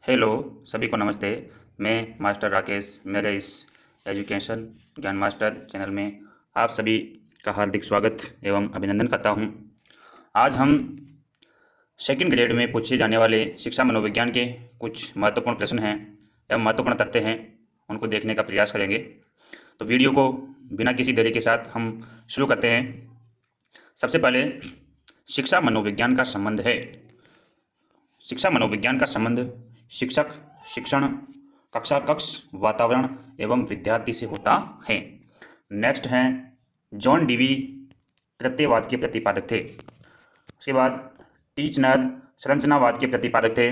Hello, सभी को नमस्ते। मैं मास्टर राकेश, मेरे इस एजुकेशन ज्ञान मास्टर चैनल में आप सभी का हार्दिक स्वागत एवं अभिनंदन करता हूं। आज हम सेकंड ग्रेड में पूछे जाने वाले शिक्षा मनोविज्ञान के कुछ महत्वपूर्ण प्रश्न हैं एवं महत्वपूर्ण तथ्य हैं, उनको देखने का प्रयास करेंगे। तो वीडियो को बिना किसी देरी के साथ हम शुरू करते हैं। सबसे पहले शिक्षा मनोविज्ञान का संबंध है। शिक्षा मनोविज्ञान का संबंध शिक्षक, शिक्षण, कक्षा कक्ष, वातावरण एवं विद्यार्थी से होता है। नेक्स्ट हैं जॉन डीवी प्रत्ययवाद के प्रतिपादक थे। उसके बाद टीचनर संरचनावाद के प्रतिपादक थे।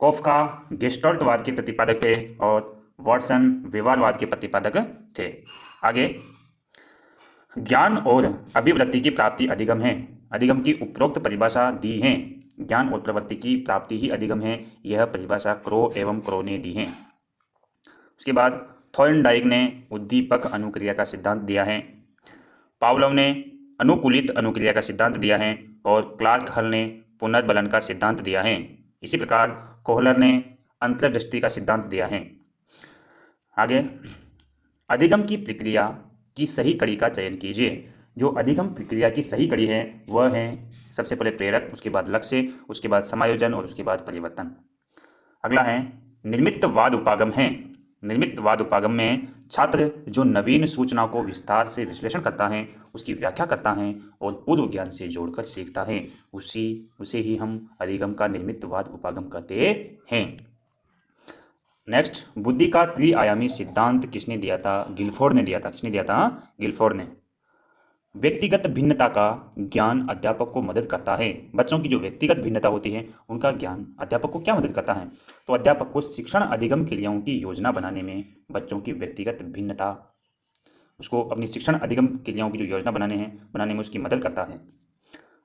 कोफका गेस्टल्टवाद के प्रतिपादक थे और वॉटसन व्यवहारवाद के प्रतिपादक थे। आगे ज्ञान और अभिवृत्ति की प्राप्ति अधिगम है। अधिगम की उपरोक्त परिभाषा दी है। ज्ञान और प्रवृत्ति की प्राप्ति ही अधिगम है, यह परिभाषा क्रो एवं क्रो ने दी है। उसके बाद थॉर्नडाइक ने उद्दीपक अनुक्रिया का सिद्धांत दिया है। पावलोव ने अनुकूलित अनुक्रिया का सिद्धांत दिया है और क्लार्क हल ने पुनर्बलन का सिद्धांत दिया है। इसी प्रकार कोहलर ने अंतर्दृष्टि का सिद्धांत दिया है। आगे अधिगम की प्रक्रिया की सही कड़ी का चयन कीजिए। जो अधिगम प्रक्रिया की सही कड़ी है वह है सबसे पहले प्रेरक, उसके बाद लक्ष्य, उसके बाद समायोजन और उसके बाद परिवर्तन। अगला है निर्मितवाद उपागम है। निर्मितवाद उपागम में छात्र जो नवीन सूचना को विस्तार से विश्लेषण करता है, उसकी व्याख्या करता है और पूर्व ज्ञान से जोड़कर सीखता है, उसे ही हम अधिगम का निर्मितवाद उपागम कहते हैं। नेक्स्ट, बुद्धि का त्रिआयामी सिद्धांत किसने दिया था? गिलफोर्ड ने दिया था। किसने दिया था? गिलफोर्ड ने। व्यक्तिगत भिन्नता का ज्ञान अध्यापक को मदद करता है। बच्चों की जो व्यक्तिगत भिन्नता होती है उनका ज्ञान अध्यापक को क्या मदद करता है? तो अध्यापक को शिक्षण अधिगम क्रियाओं की योजना बनाने में बच्चों की व्यक्तिगत भिन्नता, उसको अपनी शिक्षण अधिगम क्रियाओं की जो योजना बनाने में उसकी मदद करता है।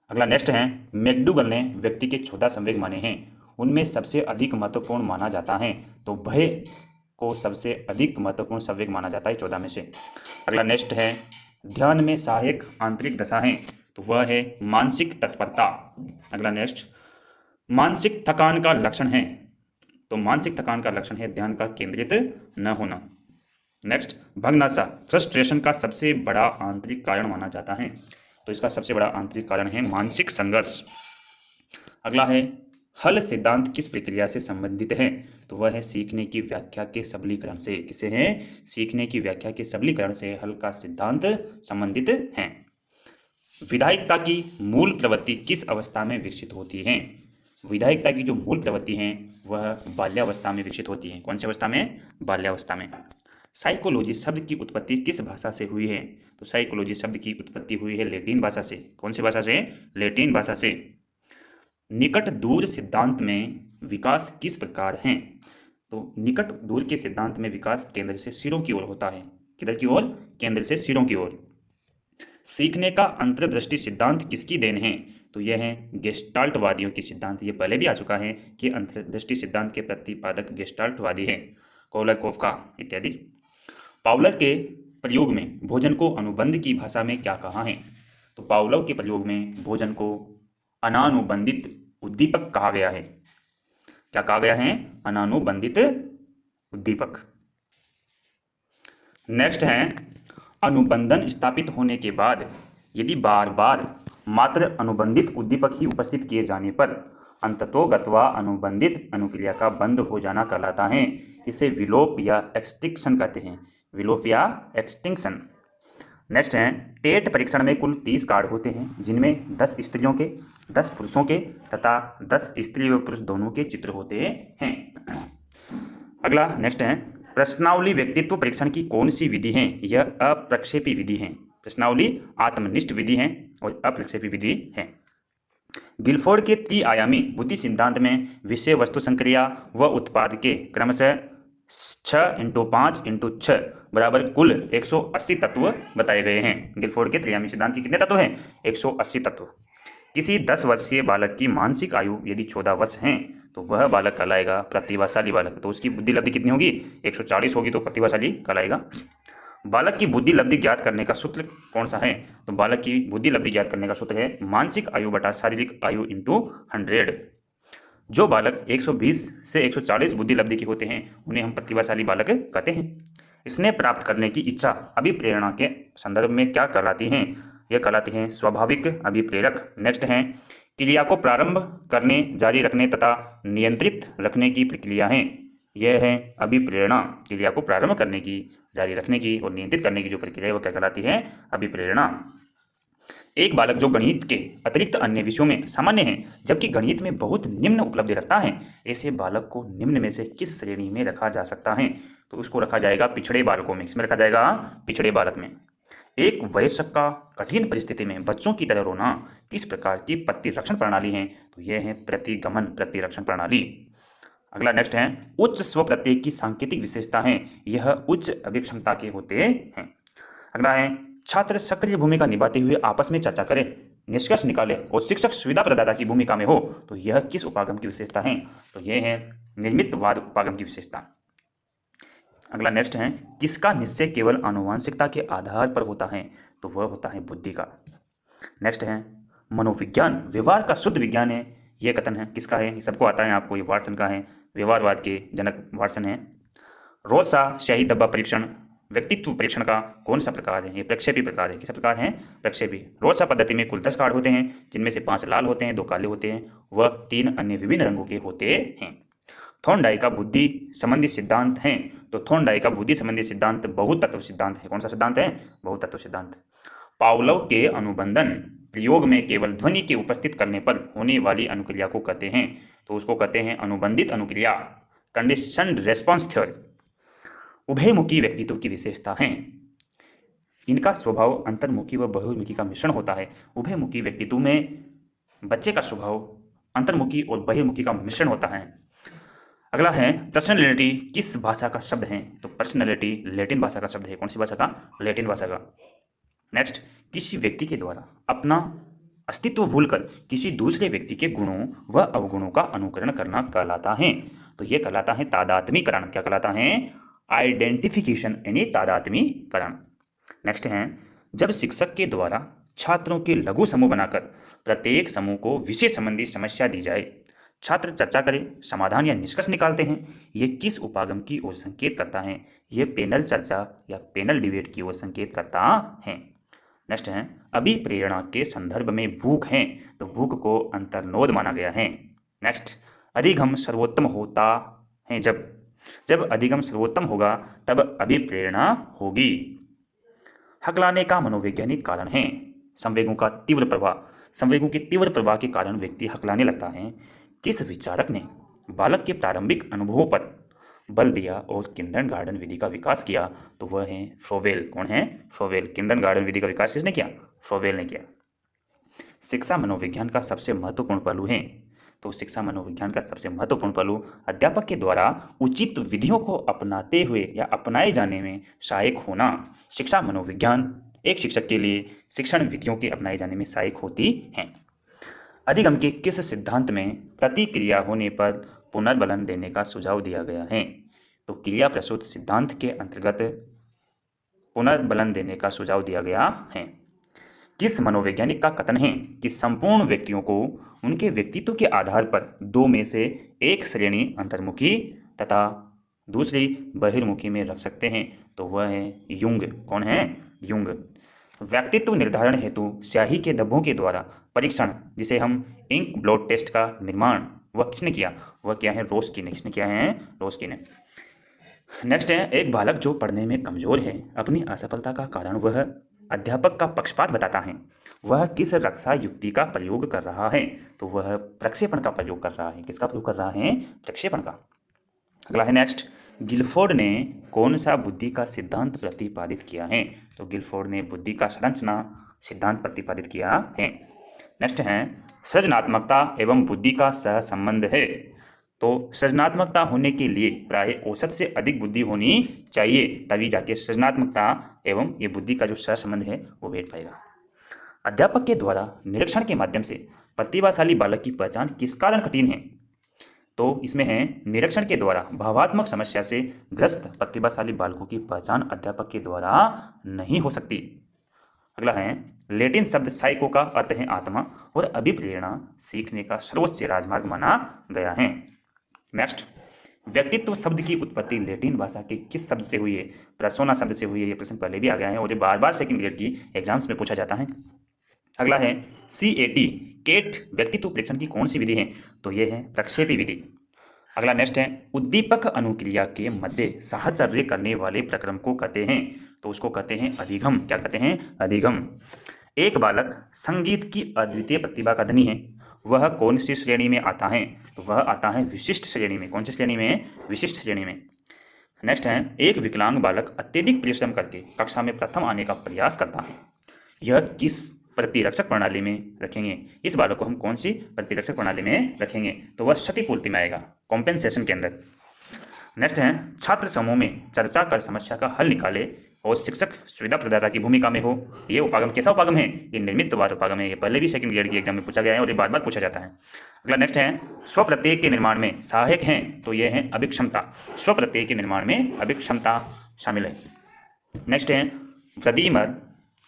अगला नेक्स्ट है मैकडूगल ने व्यक्ति के 14 संवेग माने हैं। उनमें सबसे अधिक महत्वपूर्ण माना जाता है, तो भय को सबसे अधिक महत्वपूर्ण संवेग माना जाता है 14 में से। अगला नेक्स्ट है ध्यान में सहायक आंतरिक दशा है, तो वह है मानसिक तत्परता। अगला नेक्स्ट मानसिक थकान का लक्षण है, तो मानसिक थकान का लक्षण है ध्यान का केंद्रित न होना। नेक्स्ट भग्नाशा फ्रस्ट्रेशन का सबसे बड़ा आंतरिक कारण माना जाता है, तो इसका सबसे बड़ा आंतरिक कारण है मानसिक संघर्ष। अगला है हल सिद्धांत किस प्रक्रिया से संबंधित है? तो वह है सीखने की व्याख्या के सबलीकरण से। किसे है? सीखने की व्याख्या के सबलीकरण से हल का सिद्धांत संबंधित है। विधायकता की मूल प्रवृत्ति किस अवस्था में विकसित होती है? विधायकता की जो मूल प्रवृत्ति है वह बाल्यावस्था में विकसित होती है। कौन सी अवस्था में? बाल्यावस्था में। साइकोलॉजी शब्द की उत्पत्ति किस भाषा से हुई है? तो साइकोलॉजी शब्द की उत्पत्ति हुई है लैटिन भाषा से। कौन सी भाषा से? लैटिन भाषा से। निकट दूर सिद्धांत में विकास किस प्रकार है? तो निकट दूर के सिद्धांत में विकास केंद्र से सिरों की ओर होता है। किधर की ओर? केंद्र से सिरों की ओर। सीखने का अंतर्दृष्टि सिद्धांत किसकी देन है? तो यह है गेस्टाल्टवादियों की सिद्धांत। ये पहले भी आ चुका है कि अंतर्दृष्टि सिद्धांत के प्रतिपादक गेस्टाल्टवादी है, कोहलर, कोफका इत्यादि। पावलर के प्रयोग में भोजन को अनुबंध की भाषा में क्या कहा है? तो पावलव के प्रयोग में भोजन को अनानुबंधित उद्दीपक कहा गया है। क्या कहा गया है? अनानुबंधित उद्दीपक। नेक्स्ट है अनुबंधन स्थापित होने के बाद यदि बार बार मात्र अनुबंधित उद्दीपक ही उपस्थित किए जाने पर अंततोगत्वा अनुबंधित अनुक्रिया का बंद हो जाना कहलाता है। इसे विलोप या एक्सटिंक्शन कहते हैं। विलोप या एक्सटिंक्शन। नेक्स्ट है टेट परीक्षण में कुल 30 कार्ड होते हैं, जिनमें 10 स्त्रियों के, 10 पुरुषों के तथा 10 स्त्री व पुरुष दोनों के चित्र होते हैं। अगला नेक्स्ट है प्रश्नावली व्यक्तित्व परीक्षण की कौन सी विधि है? यह अप्रक्षेपी विधि है। प्रश्नावली आत्मनिष्ठ विधि है और अप्रक्षेपी विधि है। गिलफोर्ड के त्रिआयामी बुद्धि सिद्धांत में विषय वस्तु संक्रिया व उत्पाद के क्रमशः 6×5×6 बराबर कुल 180 तत्व बताए गए हैं। गिलफोर्ड के त्रिआयामी सिद्धांत के कितने तत्व हैं? 180 तत्व। किसी 10 वर्षीय बालक की मानसिक आयु यदि 14 वर्ष है तो वह बालक कहलाएगा प्रतिभाशाली बालक। तो उसकी बुद्धि लब्धि कितनी होगी? 140 होगी, तो प्रतिभाशाली कहलाएगा। बालक की बुद्धि लब्धि ज्ञात करने का सूत्र कौन सा है? तो बालक की बुद्धि लब्धि ज्ञात करने का सूत्र है मानसिक आयु बटा शारीरिक आयु इंटू 100। जो बालक 120 से 140 बुद्धि लब्धि के होते हैं उन्हें हम प्रतिभाशाली बालक कहते हैं। इसने प्राप्त करने की इच्छा अभिप्रेरणा के संदर्भ में क्या कहलाती हैं? यह कहलाती हैं स्वाभाविक अभिप्रेरक। नेक्स्ट है क्रिया को प्रारंभ करने, जारी रखने तथा नियंत्रित रखने की प्रक्रिया है। यह है अभिप्रेरणा। क्रिया को प्रारंभ करने की, जारी रखने की और नियंत्रित करने की जो प्रक्रिया है वो क्या कहलाती है? अभिप्रेरणा। एक बालक जो गणित के अतिरिक्त अन्य विषयों में सामान्य है जबकि गणित में बहुत निम्न उपलब्धि रखता है, ऐसे बालक को निम्न में से किस श्रेणी में रखा जा सकता है? तो उसको रखा जाएगा पिछड़े बालकों में। किसमें रखा जाएगा? पिछड़े बालक में। एक वयस्क का कठिन परिस्थिति में बच्चों की तरह रोना किस प्रकार की प्रतिरक्षण प्रणाली है? तो यह है प्रतिगमन प्रतिरक्षण प्रणाली। अगला नेक्स्ट है उच्च स्व प्रत्यय की सांकेतिक विशेषता है। यह उच्च अभिक्षमता के होते हैं। अगला है छात्र सक्रिय भूमिका निभाते हुए आपस में चर्चा करें, निष्कर्ष निकाले और शिक्षक सुविधा प्रदाता की भूमिका में हो, तो यह किस उपागम की विशेषता है? तो यह है निर्मितवाद उपागम की विशेषता। अगला नेक्स्ट है किसका निश्चय केवल आनुवांशिकता के आधार पर होता है? तो वह होता है बुद्धि का। नेक्स्ट है मनोविज्ञान व्यवहार का शुद्ध विज्ञान है। यह कथन है किसका है? ये सबको आता है आपको, ये वाटसन का है, व्यवहारवाद के जनक वाटसन है। रोसा शाही डब्बा परीक्षण व्यक्तित्व परीक्षण का कौन सा प्रकार है? ये प्रक्षेपी प्रकार है। किस प्रकार है? प्रक्षेपी। रोसा पद्धति में कुल 10 कार्ड होते हैं जिनमें से 5 लाल होते हैं, 2 काले होते हैं, वह 3 अन्य विभिन्न रंगों के होते हैं। थॉर्नडाइक का बुद्धि संबंधी सिद्धांत है। तो थॉर्नडाइक का बुद्धि संबंधी सिद्धांत बहुतत्व सिद्धांत है। कौन सा सिद्धांत है? बहुतत्व सिद्धांत। पावलोव के अनुबंधन प्रयोग में केवल ध्वनि के उपस्थित करने पर होने वाली अनुक्रिया को कहते हैं। तो उसको कहते हैं अनुबंधित अनुक्रिया, कंडीशनड रेस्पॉन्स थ्योरी। उभयमुखी व्यक्तित्व की विशेषता है। इनका स्वभाव अंतर्मुखी व बहिर्मुखी का मिश्रण होता है। उभयमुखी व्यक्तित्व में बच्चे का स्वभाव अंतर्मुखी और बहिर्मुखी का मिश्रण होता है। अगला है पर्सनैलिटी किस भाषा का शब्द है? तो पर्सनैलिटी लैटिन भाषा का शब्द है। कौन सी भाषा का? लैटिन भाषा का। नेक्स्ट किसी व्यक्ति के द्वारा अपना अस्तित्व भूलकर किसी दूसरे व्यक्ति के गुणों व अवगुणों का अनुकरण करना कहलाता है। तो यह कहलाता है तादात्मीकरण। क्या कहलाता है? आइडेंटिफिकेशन यानी तादात्मीकरण। नेक्स्ट है जब शिक्षक के द्वारा छात्रों के लघु समूह बनाकर प्रत्येक समूह को विषय संबंधी समस्या दी जाए, छात्र चर्चा करें, समाधान या निष्कर्ष निकालते हैं, यह किस उपागम की ओर संकेत करता है? यह पैनल चर्चा या पैनल डिबेट की ओर संकेत करता है। नेक्स्ट है अभिप्रेरणा के संदर्भ में भूख है, तो भूख को अंतर्नोद माना गया है। नेक्स्ट अधिगम सर्वोत्तम होता है जब अधिगम सर्वोत्तम होगा तब अभिप्रेरणा होगी। हकलाने का मनोवैज्ञानिक कारण है संवेगों का तीव्र प्रवाह। संवेगों के तीव्र प्रवाह के कारण व्यक्ति हकलाने लगता है। किस विचारक ने बालक के प्रारंभिक अनुभवों पर बल दिया और किंडरगार्टन विधि का विकास किया? तो वह है फ्रोवेल। कौन है? फ्रोवेल। किंडरगार्टन विधि का विकास किसने किया? फ्रोवेल ने किया। शिक्षा मनोविज्ञान का सबसे महत्वपूर्ण पहलू है। तो शिक्षा मनोविज्ञान का सबसे महत्वपूर्ण पहलू अध्यापक के द्वारा उचित विधियों को अपनाते हुए या अपनाए जाने में सहायक होना। शिक्षा मनोविज्ञान एक शिक्षक के लिए शिक्षण विधियों के अपनाए जाने में सहायक होती हैं। अधिगम के किस सिद्धांत में प्रतिक्रिया होने पर पुनर्बलन देने का सुझाव दिया गया है? तो क्रिया प्रसूत सिद्धांत के अंतर्गत पुनर्बलन देने का सुझाव दिया गया है। किस मनोवैज्ञानिक का कथन है कि संपूर्ण व्यक्तियों को उनके व्यक्तित्व के आधार पर 2 में से एक श्रेणी अंतर्मुखी तथा दूसरी बहिर्मुखी में रख सकते हैं? तो वह है युंग। कौन है? युंग। व्यक्तित्व निर्धारण हेतु स्याही के धब्बों के द्वारा परीक्षण, जिसे हम इंक ब्लॉट टेस्ट का निर्माण, वह किसने किया? वह क्या है? रोस्की ने। किसने किया है? रोस्की ने। नेक्स्ट है एक बालक जो पढ़ने में कमजोर है, अपनी असफलता का कारण वह अध्यापक का पक्षपात बताता है, वह किस रक्षा युक्ति का प्रयोग कर रहा है? तो वह प्रक्षेपण का प्रयोग कर रहा है। किसका प्रयोग कर रहा है? प्रक्षेपण का। अगला है नेक्स्ट गिलफोर्ड ने कौन सा बुद्धि का सिद्धांत प्रतिपादित किया है? तो गिलफोर्ड ने बुद्धि का संरचना सिद्धांत प्रतिपादित किया है। नेक्स्ट है सृजनात्मकता एवं बुद्धि का सहसंबंध है। तो सृजनात्मकता होने के लिए प्राय औसत से अधिक बुद्धि होनी चाहिए, तभी जाके सृजनात्मकता एवं ये बुद्धि का जो सहसंबंध है वो बैठ पाएगा। अध्यापक के द्वारा निरीक्षण के माध्यम से प्रतिभाशाली बालक की पहचान किस कारण कठिन है? तो इसमें है निरीक्षण के द्वारा भावात्मक समस्या से ग्रस्त प्रतिभाशाली बालकों की पहचान अध्यापक के द्वारा नहीं हो सकती। अगला है लैटिन शब्द साइको का अर्थ है आत्मा और अभिप्रेरणा सीखने का सर्वोच्च राजमार्ग माना गया है। नेक्स्ट, व्यक्तित्व शब्द की उत्पत्ति लैटिन भाषा के किस शब्द से हुई है? पर्सोना शब्द से हुई है। ये प्रश्न पहले भी आ गया है और ये बार बार सेकंड ग्रेड की एग्जाम्स में पूछा जाता है। अगला है CAT, केट व्यक्तित्व परीक्षण की कौन सी विधि है? तो ये है प्रक्षेपी विधि। अगला नेक्स्ट है, उद्दीपक अनुक्रिया के मध्य साहचर्य करने वाले प्रक्रम को कहते हैं? तो उसको कहते हैं अधिगम। क्या कहते हैं? अधिगम। एक बालक संगीत की अद्वितीय प्रतिभा का धनी है, वह कौन सी श्रेणी में आता है? तो वह आता है विशिष्ट श्रेणी में। कौन सी श्रेणी में? विशिष्ट श्रेणी में। नेक्स्ट है, एक विकलांग बालक अत्यधिक परिश्रम करके कक्षा में प्रथम आने का प्रयास करता है, यह किस प्रतिरक्षक प्रणाली में रखेंगे? इस बालक को हम कौन सी प्रतिरक्षक प्रणाली में रखेंगे? तो वह क्षतिपूर्ति में आएगा, कॉम्पेंसेशन के अंदर। नेक्स्ट है, छात्र समूह में चर्चा कर समस्या का हल निकाले और शिक्षक सुविधा प्रदाता की भूमिका में हो। ये उपागम कैसा उपागम है? ये निर्मितवाद उपागम है। ये पहले भी सेकंड ग्रेड की एग्जाम में पूछा गया है और ये बार बार पूछा जाता है। अगला नेक्स्ट है, स्वप्रत्यय के निर्माण में सहायक हैं? तो ये है अभिक्षमता। स्वप्रत्यय के निर्माण में अभिक्षमता शामिल है। नेक्स्ट है, व्लादिमीर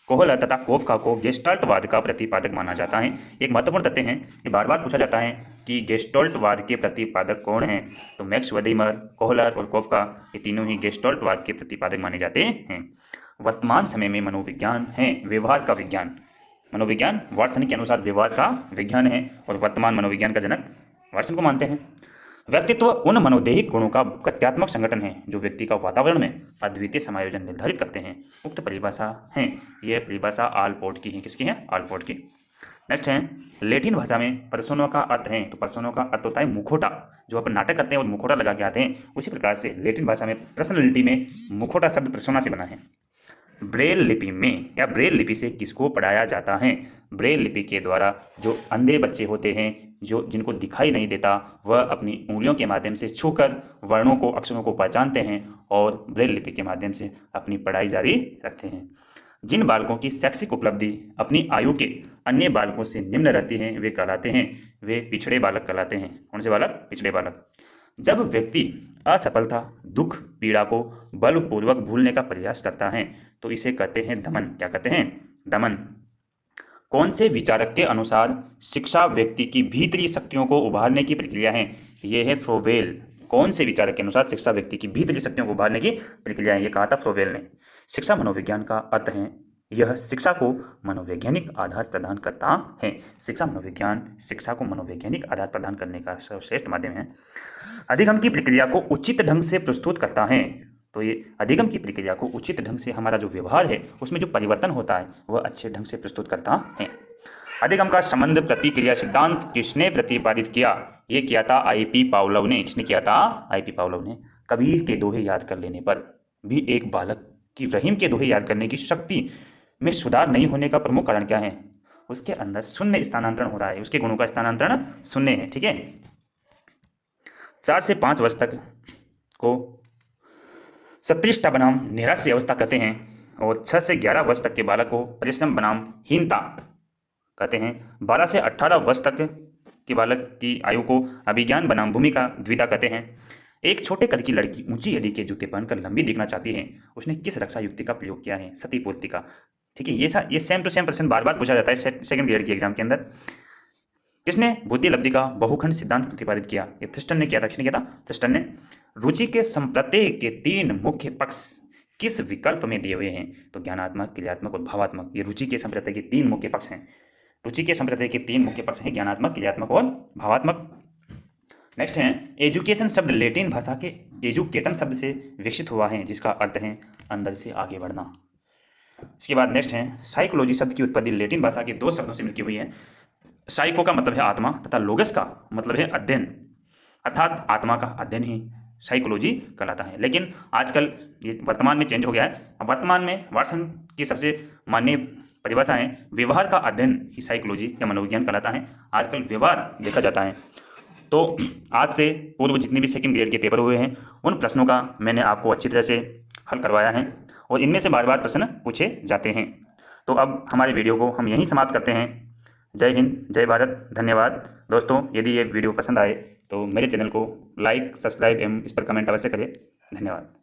कोहलर तथा कोफका को गेस्टाल्टवाद का प्रतिपादक माना जाता है। एक महत्वपूर्ण तथ्य है, ये बार बार पूछा जाता है कि गेस्टाल्टवाद के प्रतिपादक कौन हैं? तो मैक्स व्लादिमीर, कोहलर और कोफका, ये तीनों ही गेस्टाल्टवाद के प्रतिपादक माने जाते हैं। वर्तमान समय में मनोविज्ञान है व्यवहार का विज्ञान। मनोविज्ञान वाटसन के अनुसार व्यवहार का विज्ञान है और वर्तमान मनोविज्ञान का जनक वाटसन को मानते हैं। व्यक्तित्व उन मनोदैहिक गुणों का कथ्यात्मक संगठन है जो व्यक्ति का वातावरण में अद्वितीय समायोजन निर्धारित करते हैं। उक्त परिभाषा है, यह परिभाषा आलपोर्ट की है। किसकी है? आलपोर्ट की। नेक्स्ट है, लैटिन भाषा में पर्सोना का अर्थ है? तो पर्सोना का अर्थ होता है मुखौटा। जो अपन नाटक करते हैं और मुखौटा लगा के आते हैं, उसी प्रकार से लैटिन भाषा में पर्सनैलिटी में मुखौटा शब्द पर्सोना से बना है। ब्रेल लिपि में या ब्रेल लिपि से किसको पढ़ाया जाता है? ब्रेल लिपि के द्वारा जो अंधे बच्चे होते हैं, जो जिनको दिखाई नहीं देता, वह अपनी उंगलियों के माध्यम से छूकर वर्णों को, अक्षरों को पहचानते हैं और ब्रेल लिपि के माध्यम से अपनी पढ़ाई जारी रखते हैं। जिन बालकों की शैक्षिक उपलब्धि अपनी आयु के अन्य बालकों से निम्न रहती हैं, वे कहलाते हैं, वे पिछड़े बालक कहलाते हैं। कौन से बालक? पिछड़े बालक। जब व्यक्ति असफलता, दुख, पीड़ा को बलपूर्वक भूलने का प्रयास करता है तो इसे कहते हैं दमन। क्या कहते हैं? दमन। कौन से विचारक के अनुसार शिक्षा व्यक्ति की भीतरी शक्तियों को उभारने की प्रक्रिया है? यह है फ्रोबेल। कौन से विचारक के अनुसार शिक्षा व्यक्ति की भीतरी शक्तियों को उभारने की प्रक्रिया है? ये कहा था फ्रोबेल ने। शिक्षा मनोविज्ञान का अर्थ है, यह शिक्षा को मनोवैज्ञानिक आधार प्रदान करता है। शिक्षा मनोविज्ञान शिक्षा को मनोवैज्ञानिक आधार प्रदान करने का सर्वश्रेष्ठ माध्यम है। अधिगम की प्रक्रिया को उचित ढंग से प्रस्तुत करता है। तो ये अधिगम की प्रक्रिया को उचित ढंग से, हमारा जो व्यवहार है उसमें जो परिवर्तन होता है वह अच्छे ढंग से प्रस्तुत करता है। अधिगम का संबंध प्रतिक्रिया सिद्धांत किसने प्रतिपादित किया? ये किया था IP पावलोव ने। किसने किया था? IP पावलोव ने। कबीर के दोहे याद कर लेने पर भी एक बालक की रहीम के दोहे याद करने की शक्ति में सुधार नहीं होने का प्रमुख कारण क्या है? उसके अंदर शून्य स्थानांतरण हो रहा है, उसके गुणों का स्थानांतरण शून्य है। ठीक है। 4 से 5 वर्ष तक को सत्रिष्टा बनाम निराश्री अवस्था कहते हैं और 6 से 11 वर्ष तक के बालक को परिश्रम बनाम हीनता कहते हैं। 12 से 18 वर्ष तक के बालक की आयु को अभिज्ञान बनाम भूमिका द्विधा कहते हैं। एक छोटे कद की लड़की ऊंची हड्डी के जूते पहनकर लंबी दिखना चाहती है, उसने किस रक्षा युक्ति का प्रयोग किया है? सती पूर्ति का। ठीक है। ये सेम टू सेम प्रश्न बार बार पूछा जाता है सेकंड ग्रेड की एग्जाम के अंदर। किसने बुद्धि लब्धि का बहुखंड सिद्धांत प्रतिपादित किया? ये थ्रिस्टन ने किया था। किसने किया था? थ्रिस्टन ने। रुचि के संप्रत्यय के 3 मुख्य पक्ष किस विकल्प में दिए हुए हैं? तो ज्ञानात्मक, क्रियात्मक और भावात्मक। ये रुचि के संप्रत्यय के 3 मुख्य पक्ष हैं। रुचि के संप्रत्यय के 3 मुख्य पक्ष हैं, ज्ञानात्मक, क्रियात्मक और भावात्मक। नेक्स्ट है, एजुकेशन शब्द लैटिन भाषा के एजुकेटम शब्द से विकसित हुआ है, जिसका अर्थ है अंदर से आगे बढ़ना। इसके बाद नेक्स्ट है, साइकोलॉजी शब्द की उत्पत्ति लैटिन भाषा के 2 शब्दों से मिलकर हुई है। साइको का मतलब है आत्मा तथा लोगस का मतलब है अध्ययन, अर्थात आत्मा का अध्ययन ही साइकोलॉजी कहलाता है। लेकिन आजकल ये वर्तमान में चेंज हो गया है। अब वर्तमान में वाटसन की सबसे मान्य परिभाषा है व्यवहार का अध्ययन ही साइकोलॉजी या मनोविज्ञान कहलाता है। आजकल व्यवहार देखा जाता है। तो आज से पूर्व जितने भी सेकंड ग्रेड के पेपर हुए हैं उन प्रश्नों का मैंने आपको अच्छी तरह से हल करवाया है और इनमें से बार बार प्रश्न पूछे जाते हैं। तो अब हमारे वीडियो को हम यहीं समाप्त करते हैं। जय हिंद, जय भारत, धन्यवाद। दोस्तों, यदि ये वीडियो पसंद आए तो मेरे चैनल को लाइक, सब्सक्राइब एवं इस पर कमेंट अवश्य करें। धन्यवाद।